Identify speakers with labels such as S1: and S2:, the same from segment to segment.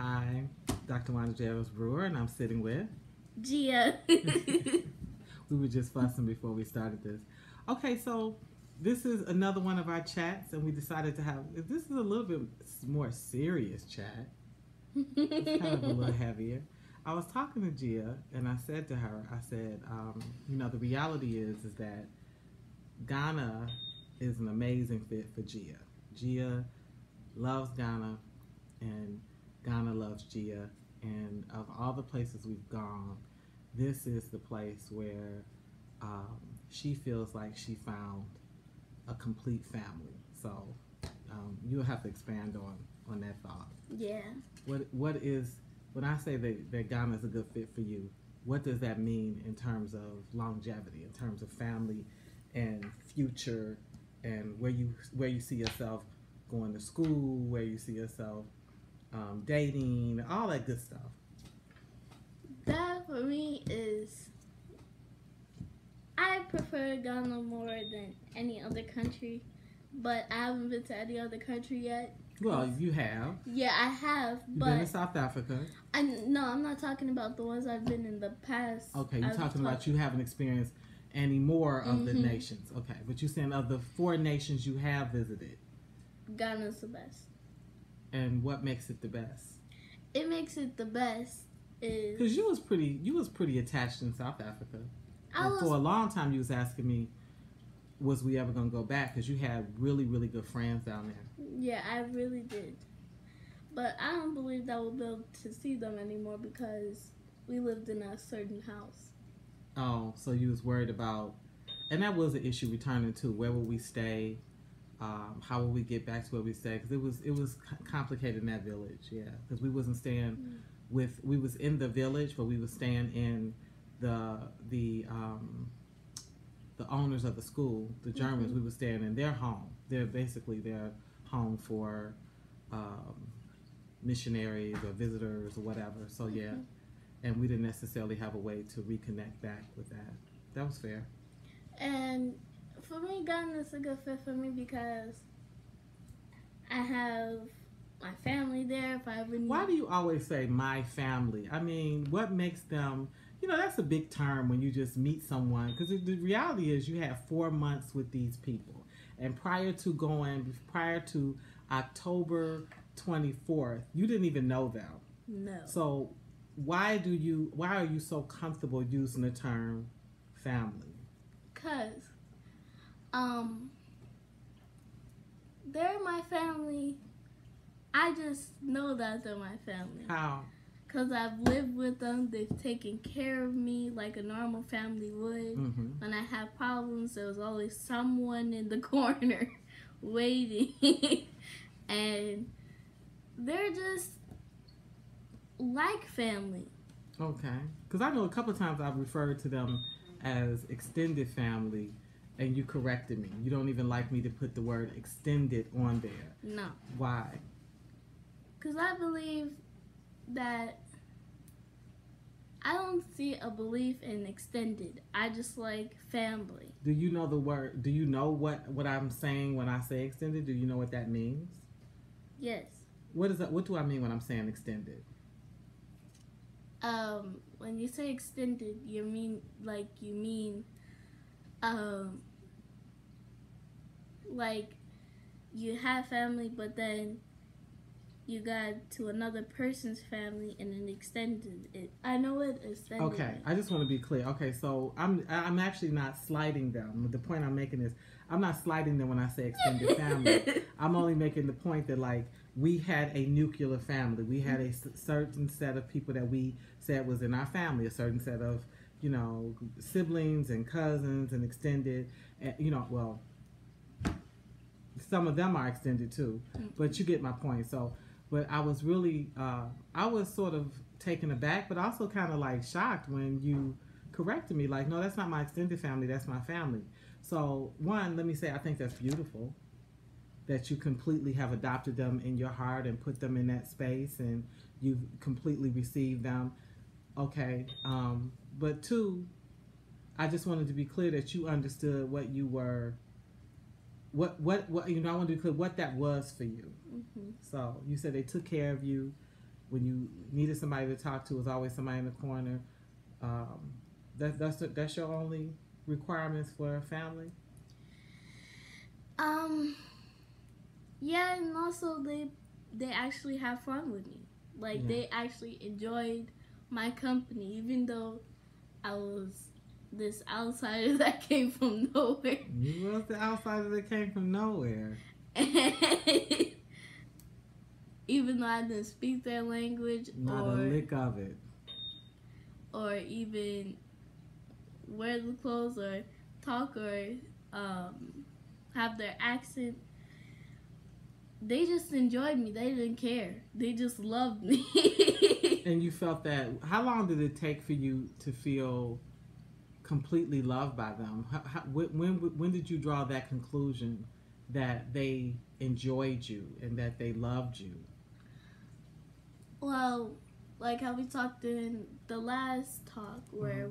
S1: Hi, Dr. Wanda J. Evans-Brewer, and I'm sitting with
S2: Gia.
S1: We were just fussing before we started this. Okay, so this is another one of our chats, and we decided to have this is a little bit more serious chat. It's kind of a little heavier. I was talking to Gia, and I said to her, I said, the reality is that Ghana is an amazing fit for Gia. Gia loves Ghana, and Ghana loves Gia. And of all the places we've gone, this is the place where she feels like she found a complete family. So you'll have to expand on that thought.
S2: Yeah.
S1: What is when I say that Ghana is a good fit for you? What does that mean in terms of longevity, in terms of family and future, and where you see yourself going to school, where you see yourself dating, all that good stuff?
S2: That for me is, I prefer Ghana more than any other country, but I haven't been to any other country yet.
S1: Well, you have.
S2: Yeah, I have.
S1: You've
S2: but
S1: been to South Africa.
S2: No, I'm not talking about the ones I've been in the past.
S1: Okay, you're talking about you haven't experienced any more of the nations. Okay, but you're saying of the 4 nations you have visited,
S2: Ghana's the best.
S1: And what makes it the best?
S2: It makes it the best is
S1: because you was pretty attached in South Africa. For a long time, you was asking me, was we ever gonna go back? Because you had really, really good friends down there.
S2: Yeah, I really did. But I don't believe that we'll be able to see them anymore because we lived in a certain house.
S1: Oh, so you was worried about, and that was an issue returning to. Where will we stay? How will we get back to where we stay? Because it was complicated in that village. Yeah, because we wasn't staying we was in the village, but we was staying in the owners of the school, the Germans. We were staying in their home. They're basically their home for missionaries or visitors or whatever. So yeah, and we didn't necessarily have a way to reconnect back with that. That was fair.
S2: And for me, Ghana is a good fit for me because I have my family there. If I ever need.
S1: Why do you always say my family? I mean, what makes them? That's a big term when you just meet someone. Because the reality is, you have 4 months with these people, and prior to October 24th, you didn't even know them.
S2: No.
S1: So why are you so comfortable using the term family?
S2: Because they're my family. I just know that they're my family.
S1: How?
S2: Because I've lived with them. They've taken care of me like a normal family would. When I have problems, there was always someone in the corner waiting. And they're just like family.
S1: Okay. Because I know a couple of times I've referred to them as extended family, and you corrected me. You don't even like me to put the word extended on there.
S2: No.
S1: Why?
S2: Because I believe that I don't see a belief in extended. I just like family.
S1: Do you know the word? Do you know what I'm saying when I say extended? Do you know what that means?
S2: Yes.
S1: What is that? What do I mean when I'm saying extended?
S2: When you say extended, you mean like you have family, but then you got to another person's family and then extended it. I know what extended.
S1: Okay, I just want to be clear. Okay, so I'm actually not slighting them. The point I'm making is I'm not slighting them when I say extended family. I'm only making the point that we had a nuclear family. We had a certain set of people that we said was in our family. A certain set of siblings and cousins and extended. Well, some of them are extended too, but you get my point. So. But I was really, I was sort of taken aback, but also kind of shocked when you corrected me. No, that's not my extended family, that's my family. So one, let me say, I think that's beautiful that you completely have adopted them in your heart and put them in that space and you've completely received them. Okay. But two, I just wanted to be clear that you understood what you were, I wanted to be clear what that was for you. So you said they took care of you when you needed somebody to talk to, was always somebody in the corner. That's your only requirements for a family?
S2: Yeah, and also they actually have fun with me. Like they actually enjoyed my company, even though I was this outsider that came from nowhere.
S1: You was the outsider that came from nowhere.
S2: Even though I didn't speak their language,
S1: not a lick of it,
S2: or even wear the clothes or talk or have their accent. They just enjoyed me. They didn't care. They just loved me.
S1: And you felt that. How long did it take for you to feel completely loved by them? When did you draw that conclusion that they enjoyed you and that they loved you?
S2: Well, like how we talked in the last talk where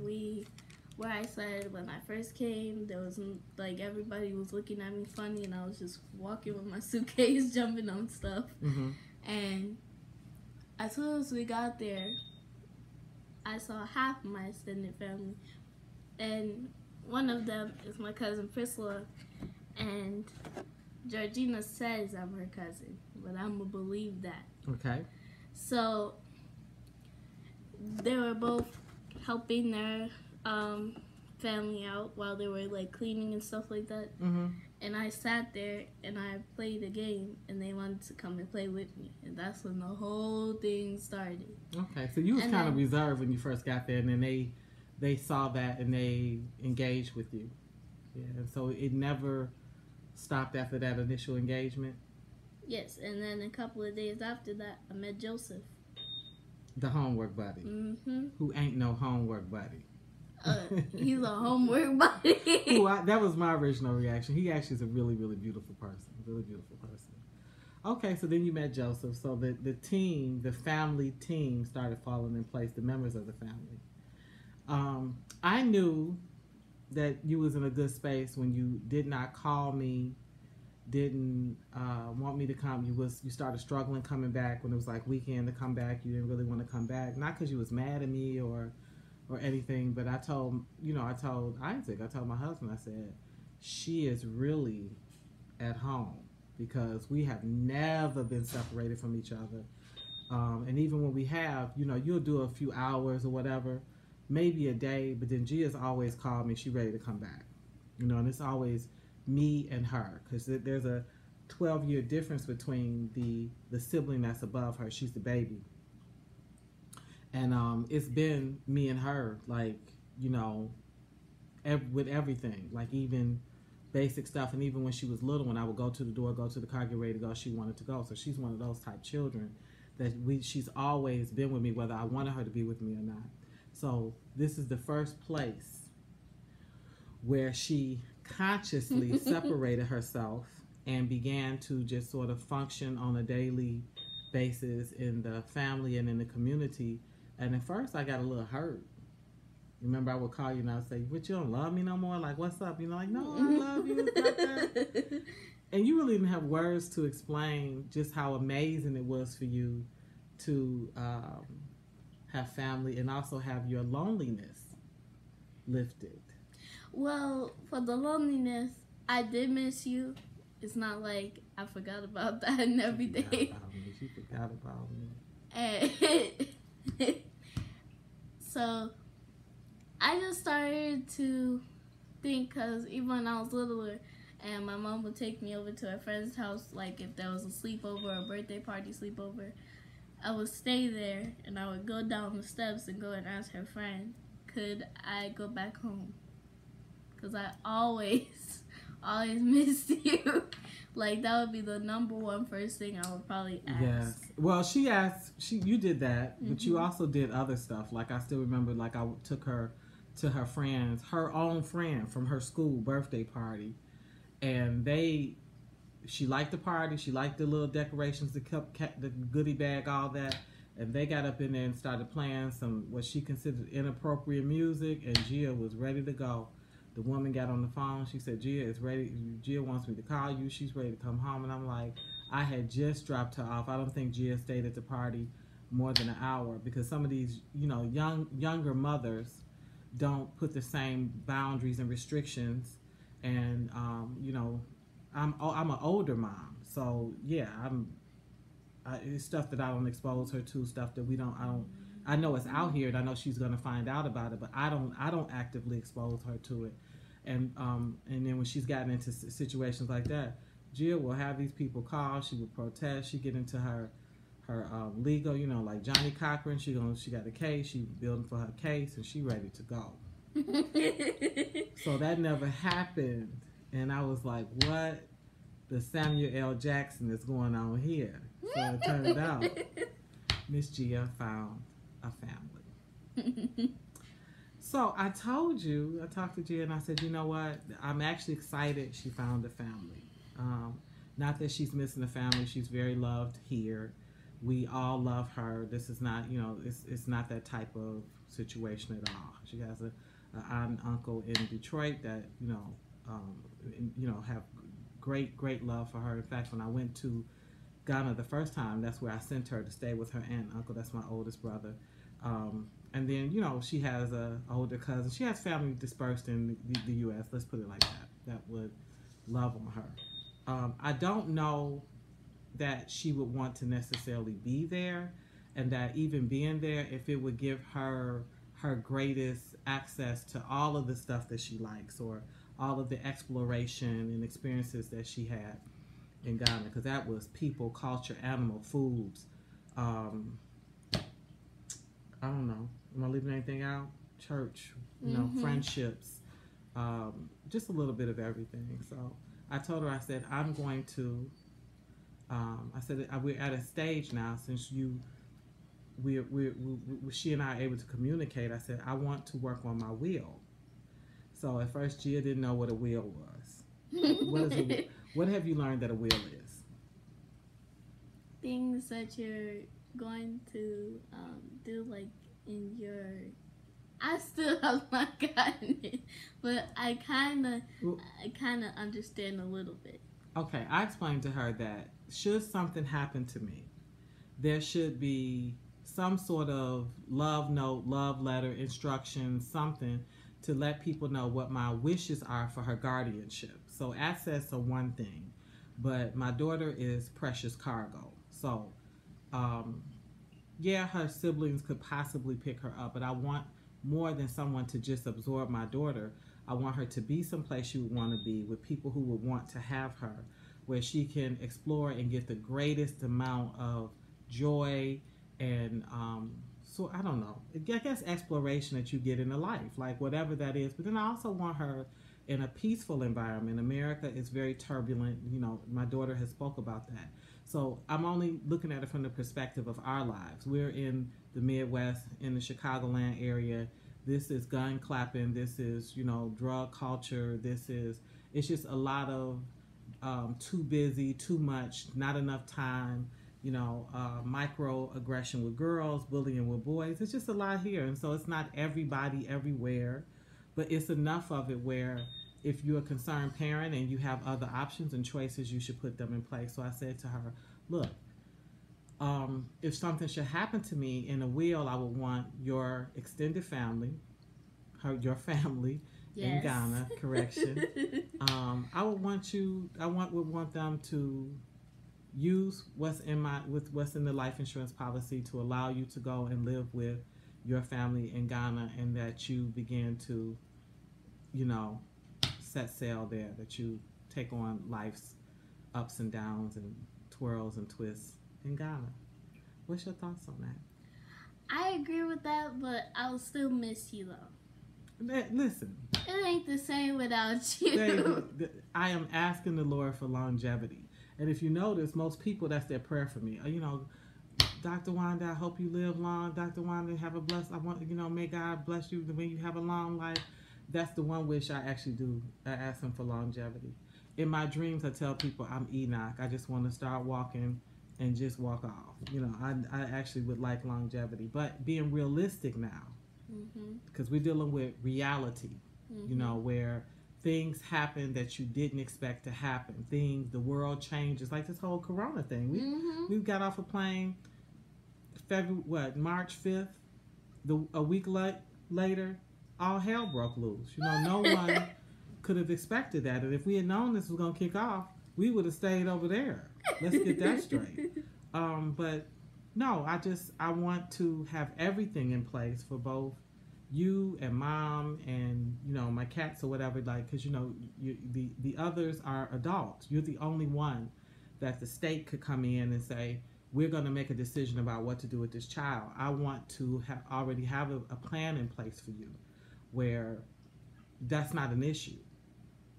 S2: I said when I first came, there was like everybody was looking at me funny, and I was just walking with my suitcase, jumping on stuff. And as soon as we got there, I saw half of my extended family, and one of them is my cousin Priscilla, and Georgina says I'm her cousin, but I'm gonna believe that.
S1: Okay.
S2: So they were both helping their family out while they were like cleaning and stuff like that. And I sat there and I played a game, and they wanted to come and play with me, and that's when the whole thing started.
S1: Okay, so you was kind of reserved when you first got there, and then they saw that and they engaged with you. Yeah, and so it never stopped after that initial engagement.
S2: Yes, and then a couple of days after that, I met Joseph.
S1: The homework buddy. Who ain't no homework buddy.
S2: He's a homework buddy.
S1: That was my original reaction. He actually is a really, really beautiful person. Really beautiful person. Okay, so then you met Joseph. So the team, the family team started falling in place, the members of the family. I knew that you was in a good space when you did not call me, didn't want me to come. You started struggling coming back when it was like weekend to come back. You didn't really want to come back, not because you was mad at me or anything, but I told Isaac, I told my husband, I said, she is really at home because we have never been separated from each other. And even when we have, you'll do a few hours or whatever, maybe a day, but then Gia's always called me, she's ready to come back. And it's always me and her, because there's a 12-year difference between the sibling that's above her. She's the baby. And it's been me and her, like, with everything, like even basic stuff. And even when she was little, when I would go to the door, go to the car, get ready to go, she wanted to go. So she's one of those type children that she's always been with me, whether I wanted her to be with me or not. So this is the first place where she consciously separated herself and began to just sort of function on a daily basis in the family and in the community. And at first I got a little hurt. Remember, I would call you and I would say, "But you don't love me no more? Like, what's up?" Like, "No, I love you." It's like that. And you really didn't have words to explain just how amazing it was for you to have family and also have your loneliness lifted.
S2: Well, for the loneliness, I did miss you. It's not like I forgot about that and every day.
S1: She forgot about me.
S2: And so I just started to think, because even when I was littler and my mom would take me over to her friend's house, like if there was a sleepover or a birthday party sleepover, I would stay there and I would go down the steps and go and ask her friend, could I go back home? Because I always missed you. Like, that would be the number one first thing I would probably ask.
S1: Yes. Well, you did that, but you also did other stuff. Like, I still remember, like, I took her to her own friend from her school birthday party. And she liked the party. She liked the little decorations, the goodie bag, all that. And they got up in there and started playing some, what she considered inappropriate music. And Gia was ready to go. The woman got on the phone. She said, Gia is ready. Gia wants me to call you. She's ready to come home. And I'm like, I had just dropped her off. I don't think Gia stayed at the party more than an hour, because some of these, younger mothers don't put the same boundaries and restrictions. And I'm an older mom, so yeah, it's stuff that I don't expose her to, stuff that I know it's out here, and I know she's gonna find out about it, but I don't actively expose her to it. And then when she's gotten into situations like that, Jill will have these people call. She would protest. She get into her legal, like Johnny Cochran. She got a case. She building for her case, and she ready to go. So that never happened, and I was like, what? The Samuel L. Jackson is going on here. So it turned out Miss Gia found a family. So I talked to Gia, and I said, you know what? I'm actually excited she found a family. Not that she's missing a family. She's very loved here. We all love her. This is not, it's not that type of situation at all. She has an aunt and uncle in Detroit that, have great love for her. In fact, when I went to Ghana the first time, that's where I sent her to stay with her aunt and uncle. That's my oldest brother. And then, she has a older cousin. She has family dispersed in the U.S. Let's put it like that. That would love on her. I don't know that she would want to necessarily be there, and that even being there, if it would give her greatest access to all of the stuff that she likes, or all of the exploration and experiences that she had in Ghana, because that was people, culture, animal, foods. I don't know. Am I leaving anything out? Church, friendships, just a little bit of everything. So I told her, I said, I'm going to. I said, we're at a stage now, since she and I are able to communicate. I said, I want to work on my will. So at first, Gia didn't know what a will was. What have you learned that a will is?
S2: Things that you're going to do, like in your. I still have not gotten it, but I kind of understand a little bit.
S1: Okay, I explained to her that should something happen to me, there should be some sort of love note, love letter, instructions, something to let people know what my wishes are for her guardianship. So assets are one thing, but my daughter is precious cargo. So, her siblings could possibly pick her up, but I want more than someone to just absorb my daughter. I want her to be someplace she would want to be, with people who would want to have her, where she can explore and get the greatest amount of joy and so I don't know, I guess exploration that you get in a life, like whatever that is. But then I also want her in a peaceful environment. America is very turbulent. My daughter has spoke about that. So I'm only looking at it from the perspective of our lives. We're in the Midwest, in the Chicagoland area. This is gun clapping. This is, drug culture. It's just a lot of too busy, too much, not enough time, microaggression with girls, bullying with boys. It's just a lot here. And so it's not everybody everywhere, but it's enough of it where if you're a concerned parent and you have other options and choices, you should put them in place. So I said to her, look, if something should happen to me in a will, I would want your extended family, your family, in Ghana, correction. I would want them to use what's in the life insurance policy to allow you to go and live with your family in Ghana, and that you begin to, set sail there, that you take on life's ups and downs and twirls and twists in Ghana. What's your thoughts on that?
S2: I agree with that, but I'll still miss you though.
S1: Listen,
S2: it ain't the same without you.
S1: I am asking the Lord for longevity. And if you notice, most people, that's their prayer for me. Dr. Wanda, I hope you live long. Dr. Wanda, have a blessed, may God bless you when you have a long life. That's the one wish I actually do. I ask him for longevity. In my dreams, I tell people I'm Enoch. I just want to start walking and just walk off. I actually would like longevity. But being realistic now, because we're dealing with reality, where things happen that you didn't expect to happen. The world changes, like this whole Corona thing. We got off a plane, March 5th, a week later, all hell broke loose. No one could have expected that. And if we had known this was going to kick off, we would have stayed over there. Let's get that straight. But no, I want to have everything in place for both you and mom and my cats or whatever, because the others are adults. You're the only one that the state could come in and say, we're going to make a decision about what to do with this child. I want to already have a plan in place for you where that's not an issue,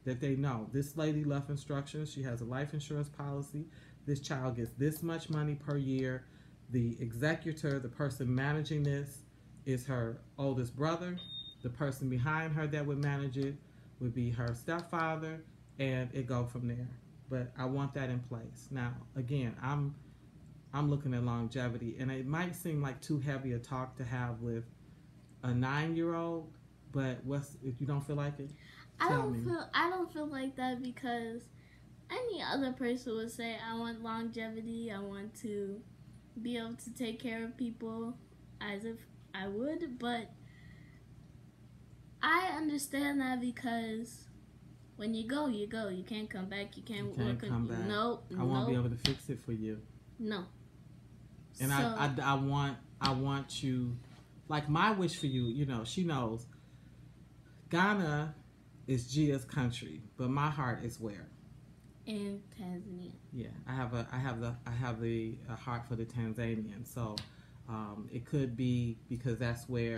S1: that they know this lady left instructions, she has a life insurance policy, this child gets this much money per year, the executor, the person managing this, is her oldest brother. The person behind her that would manage it would be her stepfather, and it go from there. But I want that in place. Now, again, I'm looking at longevity, and it might seem like too heavy a talk to have with a 9-year-old, but if you don't feel like it?
S2: I don't feel like that, because any other person would say, I want longevity, I want to be able to take care of people as if I would, but I understand that, because when you go, you go. You can't come back. You can't
S1: come back.
S2: Nope.
S1: I won't be able to fix it for you.
S2: No.
S1: And so, I want you, like my wish for you, she knows Ghana is Gia's country, but my heart is where?
S2: In Tanzania.
S1: Yeah, I have the heart for the Tanzanian. So it could be because that's where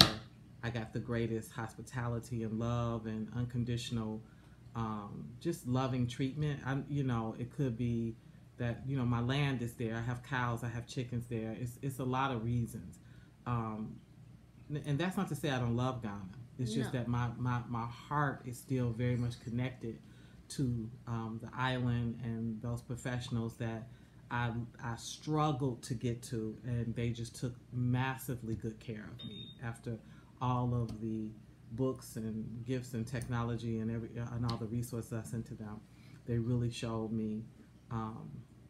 S1: I got the greatest hospitality and love and unconditional, just loving treatment. It could be that my land is there. I have cows, I have chickens there. It's a lot of reasons, and that's not to say I don't love Ghana. It's just that my heart is still very much connected to the island and those professionals that I struggled to get to, and they just took massively good care of me after all of the books and gifts and technology and all the resources I sent to them. They really showed me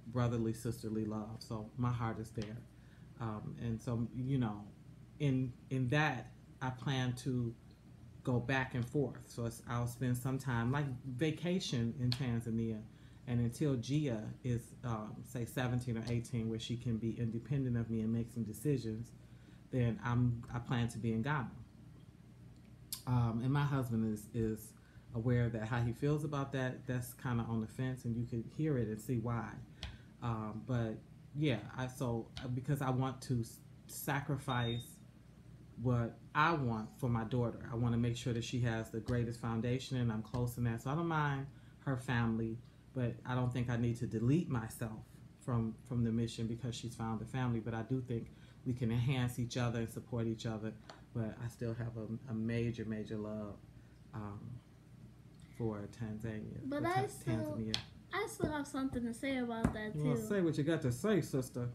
S1: brotherly, sisterly love. So my heart is there, and so in that I plan to go back and forth. So I'll spend some time, like vacation in Tanzania, and until Gia is, say, 17 or 18, where she can be independent of me and make some decisions, then I plan to be in Ghana. And my husband is aware that how he feels about that's kind of on the fence, and you could hear it and see why. But yeah, because I want to sacrifice what I want for my daughter. I want to make sure that she has the greatest foundation, and I'm close in that. So I don't mind her family, but I don't think I need to delete myself from the mission because she's found a family. But I do think we can enhance each other and support each other. But I still have a major, major love for Tanzania.
S2: But
S1: Tanzania.
S2: I still have something to say about that too.
S1: Well, say what you got to say, sister.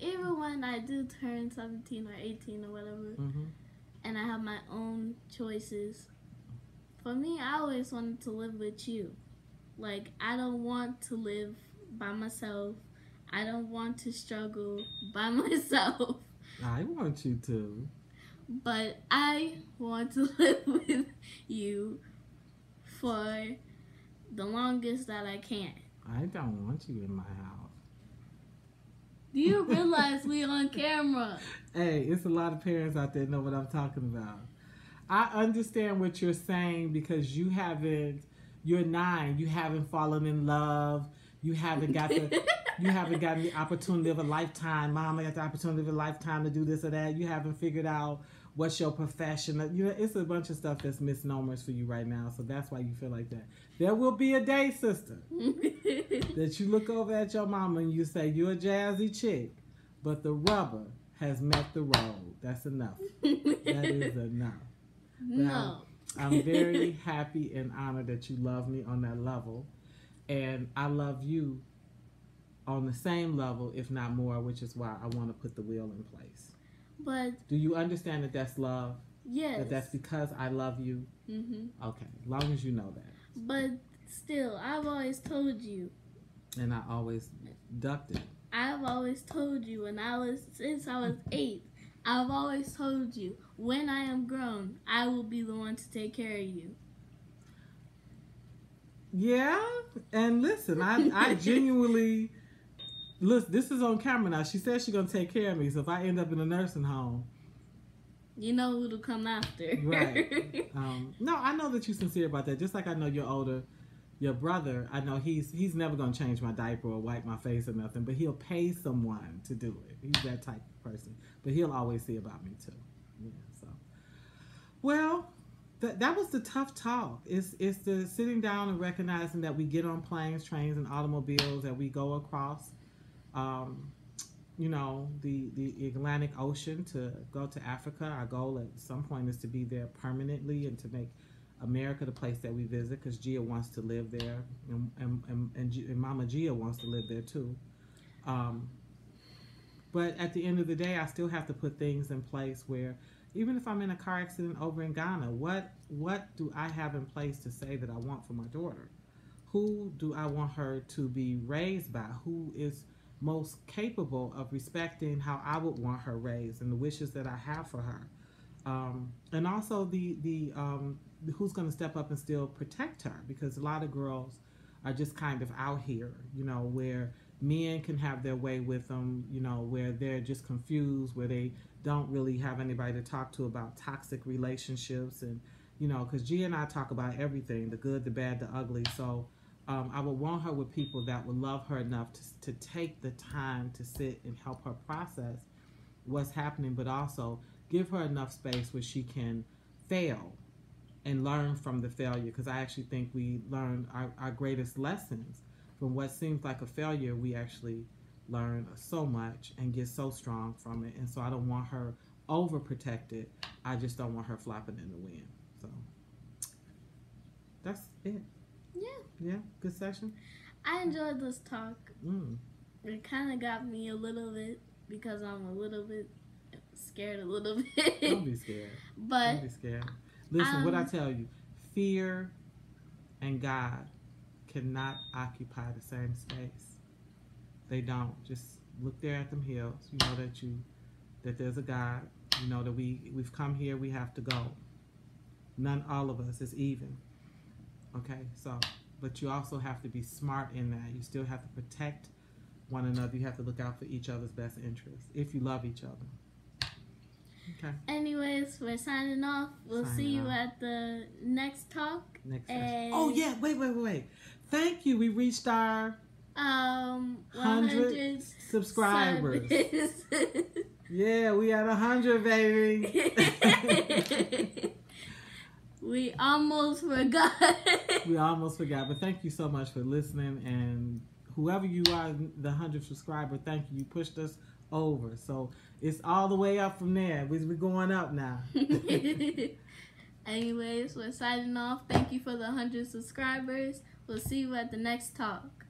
S2: Even when I do turn 17 or 18 or whatever, and I have my own choices, for me, I always wanted to live with you. Like, I don't want to live by myself. I don't want to struggle by myself.
S1: I want you to.
S2: But I want to live with you for the longest that I can.
S1: I don't want you in my house.
S2: Do you realize we on camera?
S1: Hey, it's a lot of parents out there know what I'm talking about. I understand what you're saying because you're 9, you haven't fallen in love, you haven't gotten the opportunity of a lifetime. Mama got the opportunity of a lifetime to do this or that. You haven't figured out what's your profession. It's a bunch of stuff that's misnomers for you right now, so that's why you feel like that. There will be a day, sister, that you look over at your mama and you say, you're a jazzy chick, but the rubber has met the road. That's enough. That is enough.
S2: No.
S1: I'm very happy and honored that you love me on that level, and I love you on the same level, if not more, which is why I want to put the wheel in place.
S2: But
S1: do you understand that that's love?
S2: Yes.
S1: That's because I love you? Mm-hmm. Okay, as long as you know that.
S2: But still, I've always told you.
S1: And I always ducked it.
S2: I've always told you since I was 8, I've always told you, when I am grown, I will be the one to take care of you.
S1: Yeah, and listen, I genuinely, listen, this is on camera now. She says she's going to take care of me, so if I end up in a nursing home,
S2: you know who to come after.
S1: Right. No, I know that you're sincere about that. Just like I know you're older, your brother, I know he's never going to change my diaper or wipe my face or nothing, but he'll pay someone to do it. He's that type of person. But he'll always see about me too. Yeah, so. Well, that was the tough talk. It's the sitting down and recognizing that we get on planes, trains, and automobiles, that we go across the Atlantic Ocean to go to Africa. Our goal at some point is to be there permanently and to make America the place that we visit, because Gia wants to live there, and Mama Gia wants to live there too. But at the end of the day, I still have to put things in place where, even if I'm in a car accident over in Ghana, what do I have in place to say that I want for my daughter? Who do I want her to be raised by? Who is most capable of respecting how I would want her raised and the wishes that I have for her? And also the who's going to step up and still protect her, because a lot of girls are just kind of out here, where men can have their way with them, where they're just confused, where they don't really have anybody to talk to about toxic relationships. And, because Gia and I talk about everything, the good, the bad, the ugly. So I would want her with people that would love her enough to take the time to sit and help her process what's happening, but also give her enough space where she can fail and learn from the failure. Because I actually think we learn our greatest lessons from what seems like a failure. We actually learn so much and get so strong from it. And so I don't want her overprotected. I just don't want her flopping in the wind. So that's it. Yeah, good session.
S2: I enjoyed this talk. It kind of got me a little bit, because I'm a little bit scared a little bit.
S1: Don't be scared.
S2: But
S1: don't be scared. Listen, what I tell you, fear and God cannot occupy the same space. They don't. Just look there at them hills. You know that there's a God. You know that we've come here. We have to go. All of us is even. Okay, so, but you also have to be smart in that. You still have to protect one another. You have to look out for each other's best interests if you love each other. Okay.
S2: Anyways, we're signing off. We'll see you at the next talk.
S1: Next session. Oh yeah, wait. Thank you. We reached our 100 subscribers. Yeah, we at 100, baby.
S2: We almost forgot.
S1: But thank you so much for listening, and whoever you are, the 100 subscriber, thank you. You pushed us over, so it's all the way up from there. We're going up now.
S2: Anyways, we're signing off. Thank you for the 100 subscribers. We'll see you at the next talk.